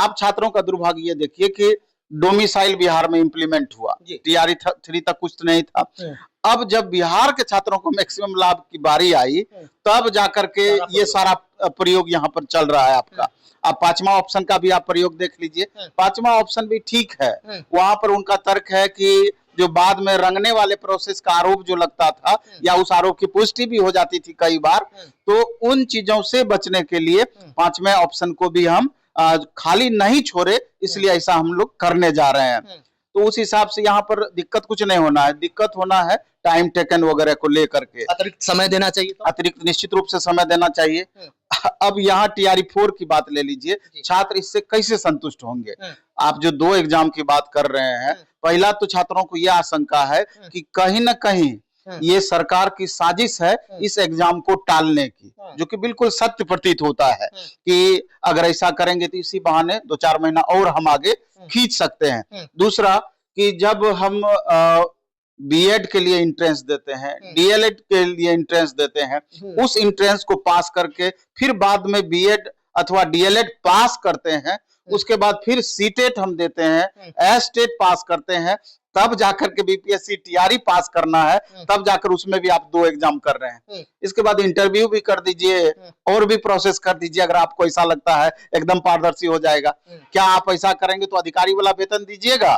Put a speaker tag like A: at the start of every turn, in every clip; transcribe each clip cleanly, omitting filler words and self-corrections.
A: अब छात्रों का दुर्भाग्य ये देखिए कि डोमिसाइल बिहार में इंप्लीमेंट हुआ, टीआरई 3 तक कुछ नहीं था। अब जब बिहार के छात्रों को मैक्सिमम लाभ की बारी आई, तब जाकर के ये सारा प्रयोग यहाँ पर चल रहा है आपका। अब 5वां ऑप्शन का भी आप प्रयोग देख लीजिए, 5वां ऑप्शन भी ठीक है। वहां पर उनका तर्क है कि जो बाद में रंगने वाले प्रोसेस का आरोप जो लगता था या उस आरोप की पुष्टि भी हो जाती थी कई बार, तो उन चीजों से बचने के लिए 5वें ऑप्शन को भी हम खाली नहीं छोड़े, इसलिए ऐसा हम लोग करने जा रहे हैं। तो उस हिसाब से यहाँ पर दिक्कत कुछ नहीं होना है, दिक्कत होना है टाइम टेकन वगैरह को लेकर के।
B: अतिरिक्त समय देना चाहिए,
A: अतिरिक्त निश्चित रूप से समय देना चाहिए। अब यहाँ टीआरई 4 की बात ले लीजिए, छात्र इससे कैसे संतुष्ट होंगे? आप जो 2 एग्जाम की बात कर रहे हैं, पहला तो छात्रों को यह आशंका है कि कहीं ना कहीं ये सरकार की साजिश है इस एग्जाम को टालने की, जो कि बिल्कुल सत्य प्रतीत होता है कि अगर ऐसा करेंगे तो इसी बहाने 2-4 महीना और हम आगे खींच सकते हैं। दूसरा कि जब हम बीएड के लिए एंट्रेंस देते हैं, डीएलएड के लिए एंट्रेंस देते हैं, उस एंट्रेंस को पास करके फिर बाद में बीएड अथवा डीएलएड पास करते हैं, उसके बाद फिर सीटेट हम देते हैं, एस्टेट पास करते हैं, तब जाकर के बीपीएससी टीआरई पास करना है, तब जाकर उसमें भी आप 2 एग्जाम कर रहे हैं। इसके बाद इंटरव्यू भी कर दीजिए और भी प्रोसेस कर दीजिए, अगर आपको ऐसा लगता है एकदम पारदर्शी हो जाएगा। क्या आप ऐसा करेंगे तो अधिकारी वाला वेतन दीजिएगा?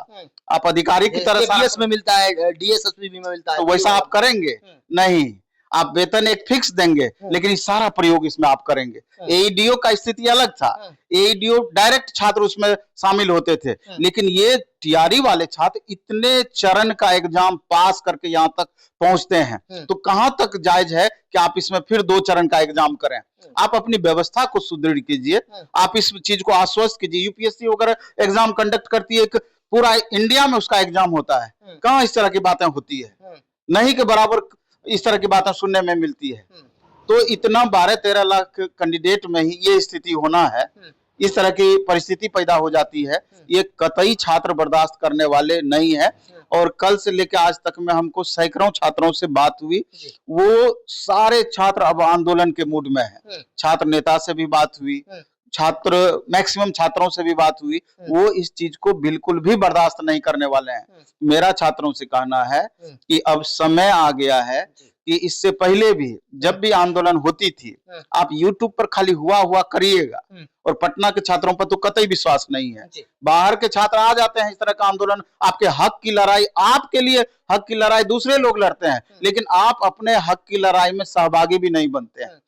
A: आप अधिकारी की तरह
B: डीएस में मिलता है, डीएसएसपी में मिलता है,
A: तो वैसा आप करेंगे? नहीं, आप वेतन एक फिक्स देंगे, लेकिन सारा प्रयोग इसमें आप करेंगे। एईडीओ का स्थिति अलग था, एईडीओ डायरेक्ट छात्र उसमें शामिल होते थे, लेकिन ये टीआरई वाले छात्र इतने चरण का एग्जाम पास करके यहाँ तक पहुंचते हैं, तो कहां तक जायज है कि आप इसमें फिर 2 चरण का एग्जाम करें? आप अपनी व्यवस्था को सुदृढ़ कीजिए, आप इस चीज को आश्वस्त कीजिए। यूपीएससी वगैरह एग्जाम कंडक्ट करती है, पूरा इंडिया में उसका एग्जाम होता है, कहां इस तरह की बातें होती है? नहीं के बराबर इस तरह की बातें सुनने में मिलती है। तो इतना 12-13 लाख कैंडिडेट में ही ये स्थिति होना है, इस तरह की परिस्थिति पैदा हो जाती है, ये कतई छात्र बर्दाश्त करने वाले नहीं है। और कल से लेकर आज तक में हमको सैकड़ों छात्रों से बात हुई, वो सारे छात्र अब आंदोलन के मूड में है। छात्र नेता से भी बात हुई, छात्र मैक्सिमम छात्रों से भी बात हुई, वो इस चीज को बिल्कुल भी बर्दाश्त नहीं करने वाले हैं। मेरा छात्रों से कहना है कि अब समय आ गया है कि इससे पहले भी जब भी आंदोलन होती थी, आप यूट्यूब पर खाली हुआ करिएगा, और पटना के छात्रों पर तो कतई विश्वास नहीं है। बाहर के छात्र आ जाते हैं, इस तरह का आंदोलन, आपके हक की लड़ाई, आपके लिए हक की लड़ाई दूसरे लोग लड़ते हैं, लेकिन आप अपने हक की लड़ाई में सहभागी भी नहीं बनते हैं।